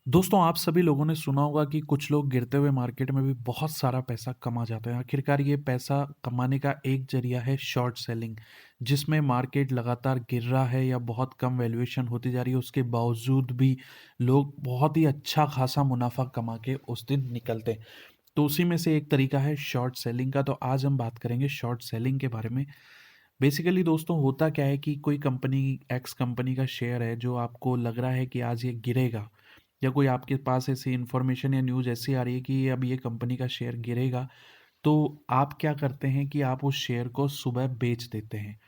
दोस्तों, आप सभी लोगों ने सुना होगा कि कुछ लोग गिरते हुए मार्केट में भी बहुत सारा पैसा कमा जाते हैं। आखिरकार ये पैसा कमाने का एक ज़रिया है शॉर्ट सेलिंग, जिसमें मार्केट लगातार गिर रहा है या बहुत कम वैल्यूएशन होती जा रही है, उसके बावजूद भी लोग बहुत ही अच्छा खासा मुनाफा कमा के उस दिन निकलते हैं। तो उसी में से एक तरीका है शॉर्ट सेलिंग का, तो आज हम बात करेंगे शॉर्ट सेलिंग के बारे में। बेसिकली दोस्तों, होता क्या है कि कोई कंपनी, एक्स कंपनी का शेयर है जो आपको लग रहा है कि आज ये गिरेगा, या कोई आपके पास ऐसी इन्फॉर्मेशन या न्यूज़ ऐसी आ रही है कि अब ये कंपनी का शेयर गिरेगा, तो आप क्या करते हैं कि आप उस शेयर को सुबह बेच देते हैं।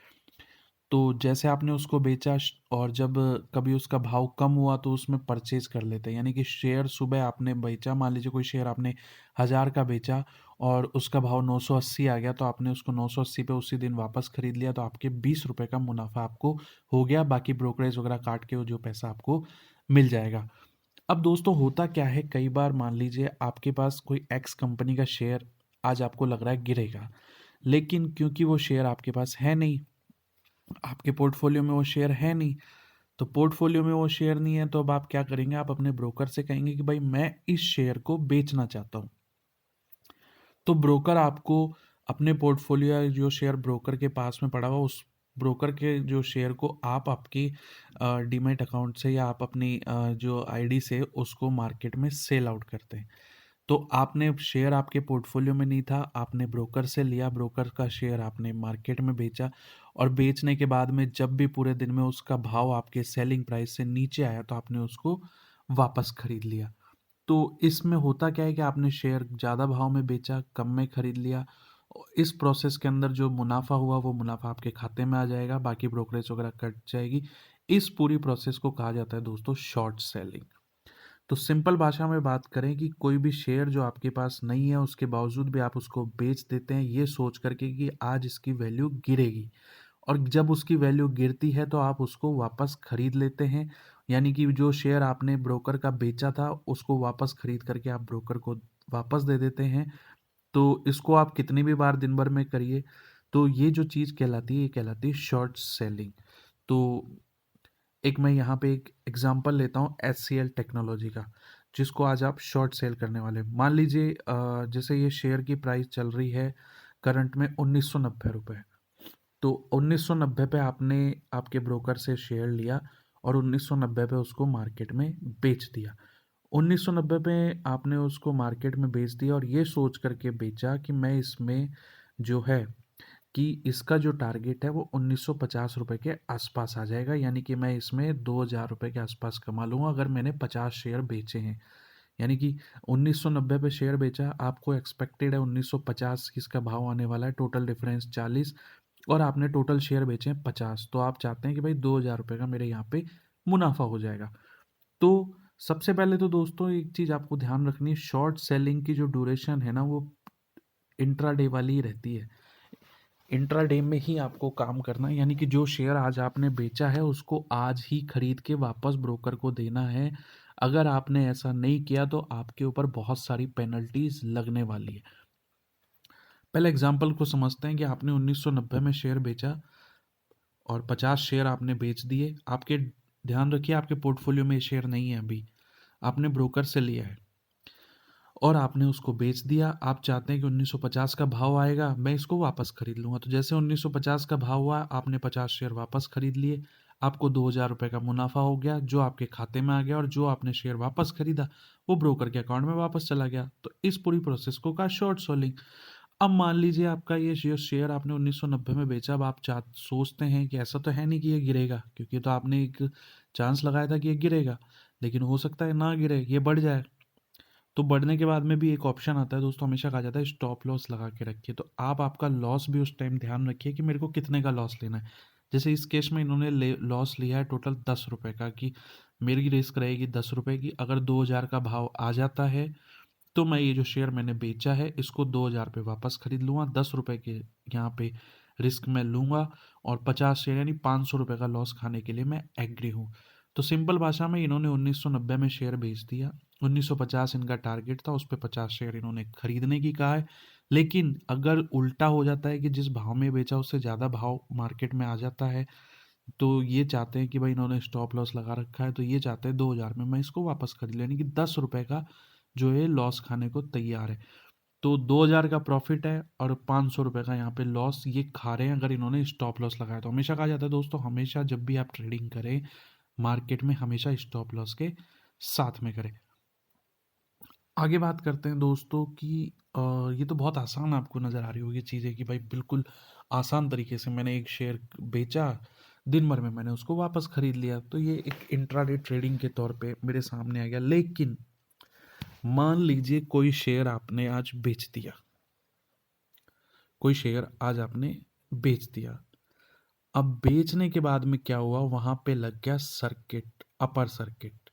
तो जैसे आपने उसको बेचा और जब कभी उसका भाव कम हुआ तो उसमें परचेज कर लेते हैं, यानी कि शेयर सुबह आपने बेचा, मान लीजिए कोई शेयर आपने 1000 का बेचा और उसका भाव 980 आ गया, तो आपने उसको 980 पे उसी दिन वापस खरीद लिया, तो आपके 20 रुपए का मुनाफा आपको हो गया। बाकी ब्रोकरेज वगैरह काट के वो जो पैसा आपको मिल जाएगा। अब दोस्तों, होता क्या है, कई बार मान लीजिए आपके पास कोई एक्स कंपनी का शेयर आज आपको लग रहा है गिरेगा, लेकिन क्योंकि वो शेयर आपके पास है नहीं, आपके पोर्टफोलियो में वो शेयर है नहीं, तो पोर्टफोलियो में वो शेयर नहीं है, तो अब आप क्या करेंगे, आप अपने ब्रोकर से कहेंगे कि भाई मैं इस शेयर को बेचना चाहता हूँ। तो ब्रोकर आपको अपने पोर्टफोलियो या जो शेयर ब्रोकर के पास में पड़ा हुआ, उस ब्रोकर के जो शेयर को आप आपकी डीमैट अकाउंट से या आप अपनी जो आईडी से उसको मार्केट में सेल आउट करते हैं। तो आपने शेयर आपके पोर्टफोलियो में नहीं था, आपने ब्रोकर से लिया, ब्रोकर का शेयर आपने मार्केट में बेचा, और बेचने के बाद में जब भी पूरे दिन में उसका भाव आपके सेलिंग प्राइस से नीचे आया, तो आपने उसको वापस खरीद लिया। तो इसमें होता क्या है कि आपने शेयर ज़्यादा भाव में बेचा, कम में खरीद लिया। इस प्रोसेस के अंदर जो मुनाफा हुआ, वो मुनाफा आपके खाते में आ जाएगा, बाकी ब्रोकरेज वगैरह कट जाएगी। इस पूरी प्रोसेस को कहा जाता है दोस्तों शॉर्ट सेलिंग। तो सिंपल भाषा में बात करें कि कोई भी शेयर जो आपके पास नहीं है, उसके बावजूद भी आप उसको बेच देते हैं, ये सोच करके कि आज इसकी वैल्यू गिरेगी, और जब उसकी वैल्यू गिरती है तो आप उसको वापस खरीद लेते हैं। यानी कि जो शेयर आपने ब्रोकर का बेचा था, उसको वापस खरीद करके आप ब्रोकर को वापस दे देते हैं। तो इसको आप कितनी भी बार दिन भर में करिए, तो ये जो चीज़ कहलाती है, ये कहलाती है शॉर्ट सेलिंग। तो एक मैं यहाँ पे एक एग्जांपल लेता हूँ एचसीएल टेक्नोलॉजी का, जिसको आज आप शॉर्ट सेल करने वाले हैं। मान लीजिए जैसे ये शेयर की प्राइस चल रही है करंट में 1990 रुपये। तो 1990 पे आपने आपके ब्रोकर से शेयर लिया और 1990 पे उसको मार्केट में बेच दिया। 1990 पे आपने उसको मार्केट में बेच दिया और ये सोच करके बेचा कि मैं इसमें जो है कि इसका जो टारगेट है वो 1950 रुपये के आसपास आ जाएगा, यानी कि मैं इसमें 2000 रुपये के आसपास कमा लूँगा अगर मैंने 50 शेयर बेचे हैं। यानी कि 1990 पे शेयर बेचा, आपको एक्सपेक्टेड है 1950 इसका भाव आने वाला है, टोटल डिफरेंस 40, और आपने टोटल शेयर बेचे हैं 50, तो आप चाहते हैं कि भाई 2000 रुपये का मेरे यहाँ पे मुनाफा हो जाएगा। तो सबसे पहले तो दोस्तों एक चीज़ आपको ध्यान रखनी है, शॉर्ट सेलिंग की जो ड्यूरेशन है ना, वो इंट्राडे वाली ही रहती है। इंट्राडे में ही आपको काम करना है, यानी कि जो शेयर आज आपने बेचा है उसको आज ही खरीद के वापस ब्रोकर को देना है। अगर आपने ऐसा नहीं किया तो आपके ऊपर बहुत सारी पेनल्टीज लगने वाली है। पहले एग्जांपल को समझते हैं कि आपने 1990 में शेयर बेचा और 50 शेयर आपने बेच दिए। आपके ध्यान रखिए, आपके पोर्टफोलियो में ये शेयर नहीं है अभी, आपने ब्रोकर से लिया है और आपने उसको बेच दिया। आप चाहते हैं कि 1950 का भाव आएगा, मैं इसको वापस खरीद लूँगा। तो जैसे 1950 का भाव हुआ, आपने 50 शेयर वापस खरीद लिए, आपको 2000 रुपये का मुनाफा हो गया, जो आपके खाते में आ गया, और जो आपने शेयर वापस खरीदा वो ब्रोकर के अकाउंट में वापस चला गया। तो इस पूरी प्रोसेस को कहा शॉर्ट सेलिंग। अब मान लीजिए आपका ये शेयर आपने 1990 में बेचा, अब आप सोचते हैं कि ऐसा तो है नहीं कि ये गिरेगा, क्योंकि तो आपने एक चांस लगाया था कि ये गिरेगा, लेकिन हो सकता है ना गिरे, ये बढ़ जाए। तो बढ़ने के बाद में भी एक ऑप्शन आता है दोस्तों, हमेशा कहा जाता है स्टॉप लॉस लगा के रखिए। तो आप आपका लॉस भी उस टाइम ध्यान रखिए कि मेरे को कितने का लॉस लेना है। जैसे इस केस में इन्होंने लॉस लिया है टोटल 10 रुपये का, कि मेरी रिस्क रहेगी 10 रुपये की। अगर 2000 का भाव आ जाता है तो मैं ये जो शेयर मैंने बेचा है इसको 2000 पे वापस खरीद लूँगा, 10 रुपये के यहाँ पे रिस्क मैं लूँगा, और 50 शेयर यानी 500 रुपये का लॉस खाने के लिए मैं एग्री हूँ। तो सिंपल भाषा में इन्होंने 1990 में शेयर बेच दिया, 1950 इनका टारगेट था, उस पे 50 शेयर इन्होंने खरीदने की कहा है। लेकिन अगर उल्टा हो जाता है कि जिस भाव में बेचा उससे ज़्यादा भाव मार्केट में आ जाता है, तो ये चाहते हैं कि भाई इन्होंने स्टॉप लॉस लगा रखा है, तो ये चाहते हैं 2000 में मैं इसको वापस खरीद लूँ, यानी कि 10 रुपए का जो है लॉस खाने को तैयार है। तो 2000 का प्रॉफिट है और 500 रुपए का यहाँ पे लॉस ये खा रहे हैं अगर इन्होंने स्टॉप लॉस लगाया तो। हमेशा कहा जाता है दोस्तों, हमेशा जब भी आप ट्रेडिंग करें मार्केट में, हमेशा स्टॉप लॉस के साथ में करें। आगे बात करते हैं दोस्तों कि ये तो बहुत आसान आपको नज़र आ रही होगी चीज़ें कि भाई बिल्कुल आसान तरीके से मैंने एक शेयर बेचा, दिन भर में मैंने उसको वापस खरीद लिया, तो ये एक इंट्राडे ट्रेडिंग के तौर पे मेरे सामने आ गया। लेकिन मान लीजिए कोई शेयर आपने आज बेच दिया, कोई शेयर आज आपने बेच दिया। अब बेचने के बाद में क्या हुआ, वहां पे लग गया circuit, upper circuit.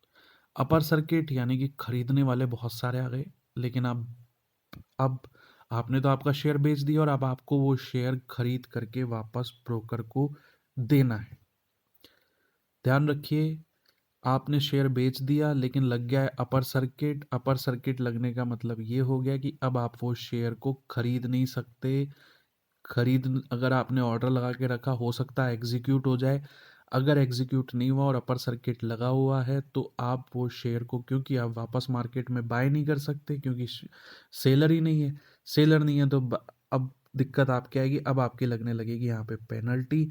Upper circuit यानी कि खरीदने वाले बहुत सारे आ गए, लेकिन अब आपने तो आपका शेयर बेच दिया और अब आपको वो शेयर खरीद करके वापस ब्रोकर को देना है। ध्यान रखिए, आपने शेयर बेच दिया लेकिन लग गया है अपर सर्किट। अपर सर्किट लगने का मतलब ये हो गया कि अब आप वो शेयर को खरीद नहीं सकते। खरीद अगर आपने ऑर्डर लगा के रखा, हो सकता है एग्जीक्यूट हो जाए। अगर एग्जीक्यूट नहीं हुआ और अपर सर्किट लगा हुआ है तो आप वो शेयर को, क्योंकि आप वापस मार्केट में बाय नहीं कर सकते क्योंकि सेलर ही नहीं है। सेलर नहीं है तो अब दिक्कत आपकी आएगी, अब आपकी लगने लगेगी यहाँ पे पेनल्टी।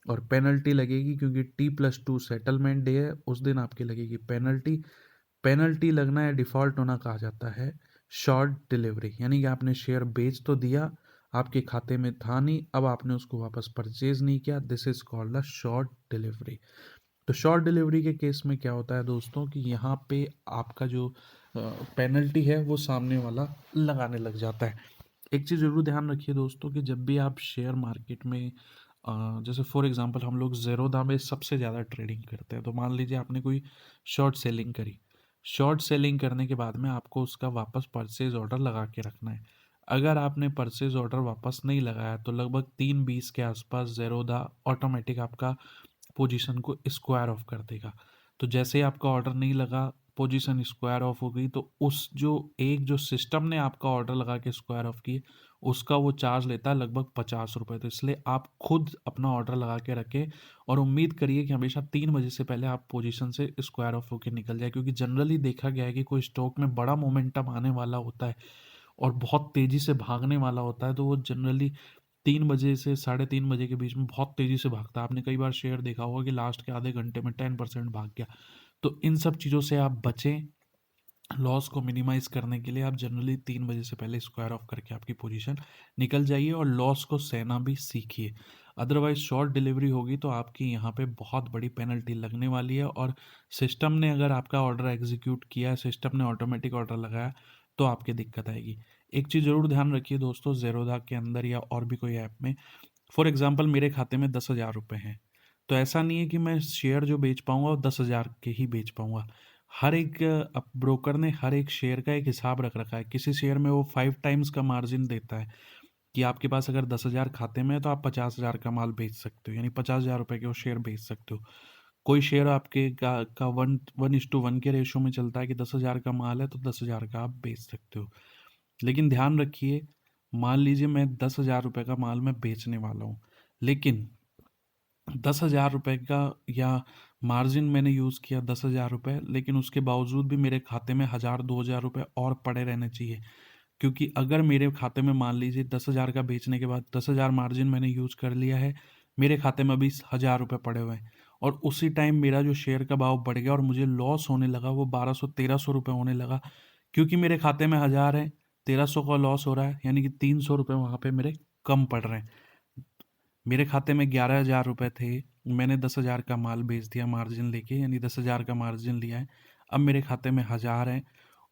और पेनल्टी लगेगी क्योंकि T+2 सेटलमेंट डे है, उस दिन आपकी लगेगी पेनल्टी। पेनल्टी लगना या डिफ़ॉल्ट होना कहा जाता है शॉर्ट डिलीवरी, यानी कि आपने शेयर बेच तो दिया, आपके खाते में था नहीं, अब आपने उसको वापस परचेज नहीं किया, this is called a short delivery. तो शॉर्ट डिलीवरी के केस में क्या होता है दोस्तों कि यहाँ पे आपका जो पेनल्टी है वो सामने वाला लगाने लग जाता है। एक चीज़ ज़रूर ध्यान रखिए दोस्तों कि जब भी आप शेयर मार्केट में जैसे फॉर एग्जांपल हम लोग ज़ेरोधा में सबसे ज़्यादा ट्रेडिंग करते हैं, तो मान लीजिए आपने कोई शॉर्ट सेलिंग करी। शॉर्ट सेलिंग करने के बाद में आपको उसका वापस परचेज ऑर्डर लगा के रखना है। अगर आपने परचेज ऑर्डर वापस नहीं लगाया तो लगभग 3:20 के आसपास ज़ेरोधा ऑटोमेटिक आपका पोजीशन को स्क्वायर ऑफ कर देगा। तो जैसे ही आपका ऑर्डर नहीं लगा, पोजीशन स्क्वायर ऑफ हो गई, तो उस जो सिस्टम ने आपका ऑर्डर लगा के स्क्वायर ऑफ की, उसका वो चार्ज लेता है लगभग 50 रुपये। तो इसलिए आप खुद अपना ऑर्डर लगा के रखें और उम्मीद करिए कि हमेशा 3 बजे से पहले आप पोजीशन से स्क्वायर ऑफ होकर निकल जाए, क्योंकि जनरली देखा गया है कि कोई स्टॉक में बड़ा मोमेंटम आने वाला होता है और बहुत तेज़ी से भागने वाला होता है, तो वो जनरली 3 बजे से 3:30 बजे के बीच में बहुत तेज़ी से भागता है। आपने कई बार शेयर देखा होगा कि लास्ट के आधे घंटे में 10% भाग गया। तो इन सब चीज़ों से आप बचें। लॉस को मिनिमाइज करने के लिए आप जनरली 3 बजे से पहले स्क्वायर ऑफ करके आपकी पोजीशन निकल जाइए और लॉस को सहना भी सीखिए। अदरवाइज शॉर्ट डिलीवरी होगी तो आपकी यहाँ पे बहुत बड़ी पेनल्टी लगने वाली है, और सिस्टम ने अगर आपका ऑर्डर एग्जीक्यूट किया है, सिस्टम ने ऑटोमेटिक ऑर्डर लगाया, तो आपकी दिक्कत आएगी। एक चीज़ ज़रूर ध्यान रखिए दोस्तों, ज़ेरोधा के अंदर या और भी कोई ऐप में, फॉर एग्जाम्पल मेरे खाते में 10,000 रुपये हैं, तो ऐसा नहीं है कि मैं शेयर जो बेच पाऊंगा वो 10,000 के ही बेच पाऊंगा। हर एक ब्रोकर ने हर एक शेयर का एक हिसाब रख रखा है। किसी शेयर में वो 5 टाइम्स का मार्जिन देता है कि आपके पास अगर 10,000 खाते में है तो आप 50,000 का माल बेच सकते हो, यानी 50,000 रुपये के वो शेयर बेच सकते हो। कोई शेयर आपके का 1:1 के रेशो में चलता है कि 10,000 का माल है तो 10,000 का आप बेच सकते हो। लेकिन ध्यान रखिए, मान लीजिए मैं 10,000 रुपये का माल मैं बेचने वाला हूँ, लेकिन 10,000 रुपये का या मार्जिन मैंने यूज़ किया 10,000 रुपये, लेकिन उसके बावजूद भी मेरे खाते में 1,000-2,000 रुपये और पड़े रहने चाहिए। क्योंकि अगर मेरे खाते में मान लीजिए 10,000 का बेचने के बाद 10,000 मार्जिन मैंने यूज़ कर लिया है, मेरे खाते में अभी 1,000 रुपये पड़े हुए हैं, और उसी टाइम मेरा जो शेयर का भाव बढ़ गया और मुझे लॉस होने लगा, वो 1,200-1,300 रुपये होने लगा, क्योंकि मेरे खाते में 1,000 है, 1,300 का लॉस हो रहा है, यानी कि 300 रुपये वहाँ पे मेरे कम पड़ रहे हैं। मेरे खाते में 11,000 रुपये थे, मैंने 10,000 का माल बेच दिया मार्जिन लेके, यानी 10,000 का मार्जिन लिया है, अब मेरे खाते में 1,000 है,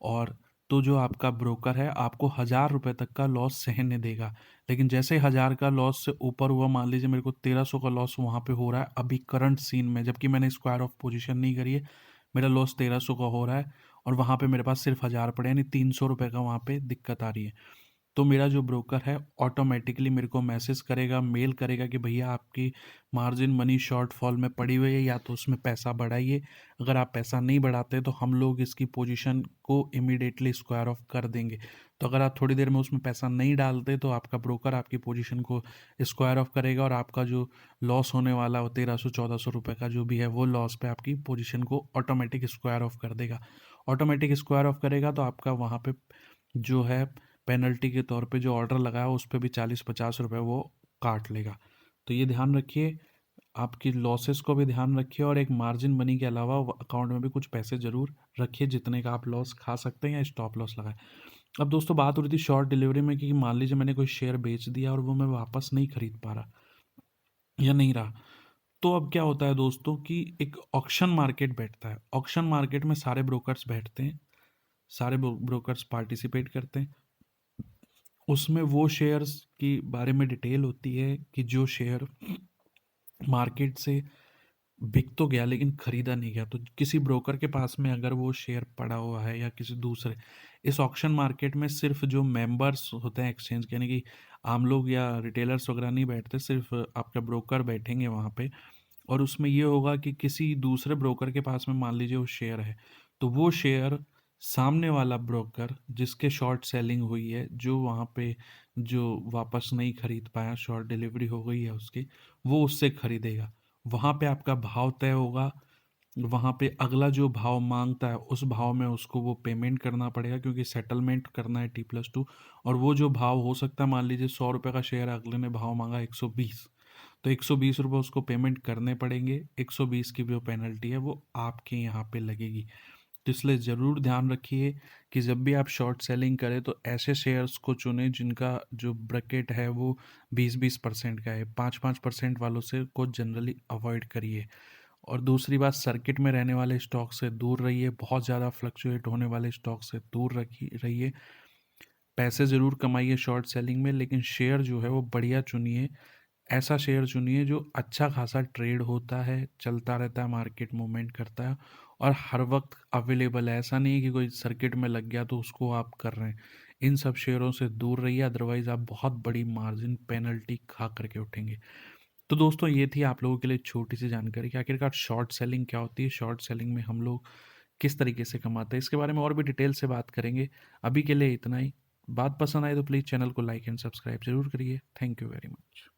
और तो जो आपका ब्रोकर है आपको 1,000 रुपये तक का लॉस सहने देगा। लेकिन जैसे 1,000 का लॉस से ऊपर हुआ, मान लीजिए मेरे को 1,300 का लॉस वहाँ पे हो रहा है अभी करंट सीन में, जबकि मैंने स्क्वायर ऑफ पोजीशन नहीं करी है, मेरा लॉस 1,300 का हो रहा है और वहाँ पे मेरे पास सिर्फ 1,000 पड़े, यानी 300 रुपये का वहाँ पे दिक्कत आ रही है। तो मेरा जो ब्रोकर है ऑटोमेटिकली मेरे को मैसेज करेगा, मेल करेगा कि भैया आपकी मार्जिन मनी शॉर्टफॉल में पड़ी हुई है, या तो उसमें पैसा बढ़ाइए। अगर आप पैसा नहीं बढ़ाते तो हम लोग इसकी पोजीशन को इमीडिएटली स्क्वायर ऑफ कर देंगे। तो अगर आप थोड़ी देर में उसमें पैसा नहीं डालते तो आपका ब्रोकर आपकी पोजीशन को स्क्वायर ऑफ करेगा, और आपका जो लॉस होने वाला हो 1300-1400 रुपये का जो भी है, वो लॉस पे आपकी पोजीशन को ऑटोमेटिक स्क्वायर ऑफ कर देगा। ऑटोमेटिक स्क्वायर ऑफ करेगा तो आपका वहाँ पे जो है पेनल्टी के तौर पे जो ऑर्डर लगाया उस पे भी 40-50 रुपये वो काट लेगा। तो ये ध्यान रखिए, आपकी लॉसेस को भी ध्यान रखिए, और एक मार्जिन मनी के अलावा अकाउंट में भी कुछ पैसे ज़रूर रखिए जितने का आप लॉस खा सकते हैं, या स्टॉप लॉस लगाएं। अब दोस्तों बात हो रही थी शॉर्ट डिलीवरी में कि मान लीजिए मैंने कोई शेयर बेच दिया और वो मैं वापस नहीं खरीद पा रहा या नहीं रहा। तो अब क्या होता है दोस्तों कि एक ऑक्शन मार्केट बैठता है। ऑक्शन मार्केट में सारे ब्रोकर्स बैठते हैं, सारे ब्रोकर्स पार्टिसिपेट करते हैं। उसमें वो शेयर्स की बारे में डिटेल होती है कि जो शेयर मार्केट से बिक तो गया लेकिन खरीदा नहीं गया, तो किसी ब्रोकर के पास में अगर वो शेयर पड़ा हुआ है या किसी दूसरे, इस ऑक्शन मार्केट में सिर्फ जो मेंबर्स होते हैं एक्सचेंज के, यानी कि आम लोग या रिटेलर्स वगैरह नहीं बैठते, सिर्फ आपका ब्रोकर बैठेंगे वहाँ पे। और उसमें ये होगा कि किसी दूसरे ब्रोकर के पास में मान लीजिए वो शेयर है, तो वो शेयर सामने वाला ब्रोकर जिसके शॉर्ट सेलिंग हुई है, जो वहाँ पे जो वापस नहीं खरीद पाया, शॉर्ट डिलीवरी हो गई है उसकी, वो उससे खरीदेगा। वहाँ पे आपका भाव तय होगा। वहाँ पे अगला जो भाव मांगता है उस भाव में उसको वो पेमेंट करना पड़ेगा, क्योंकि सेटलमेंट करना है T+2। और वो जो भाव हो सकता है, मान लीजिए 100 रुपये का शेयर है, अगले ने भाव मांगा 120, तो 120 रुपये उसको पेमेंट करने पड़ेंगे। 120 की जो पेनल्टी है वो आपके यहाँ पे लगेगी। तो इसलिए ज़रूर ध्यान रखिए कि जब भी आप शॉर्ट सेलिंग करें तो ऐसे शेयर्स को चुनें जिनका जो ब्रैकेट है वो 20-20% का है। 5-5% वालों से को जनरली अवॉइड करिए। और दूसरी बात, सर्किट में रहने वाले स्टॉक से दूर रहिए, बहुत ज़्यादा फ्लक्चुएट होने वाले स्टॉक से दूर रहिए। पैसे ज़रूर कमाइए शॉर्ट सेलिंग में, लेकिन शेयर जो है वो बढ़िया चुनिए। ऐसा शेयर चुनिए जो अच्छा खासा ट्रेड होता है, चलता रहता है, मार्केट मूवमेंट करता है, और हर वक्त अवेलेबल है। ऐसा नहीं है कि कोई सर्किट में लग गया तो उसको आप कर रहे हैं। इन सब शेयरों से दूर रहिए, अदरवाइज़ आप बहुत बड़ी मार्जिन पेनल्टी खा करके उठेंगे। तो दोस्तों ये थी आप लोगों के लिए छोटी सी जानकारी कि आखिरकार शॉर्ट सेलिंग क्या होती है, शॉर्ट सेलिंग में हम लोग किस तरीके से कमाते हैं। इसके बारे में और भी डिटेल से बात करेंगे। अभी के लिए इतना ही। बात पसंद आए तो प्लीज़ चैनल को लाइक एंड सब्सक्राइब जरूर करिए। Thank you very much.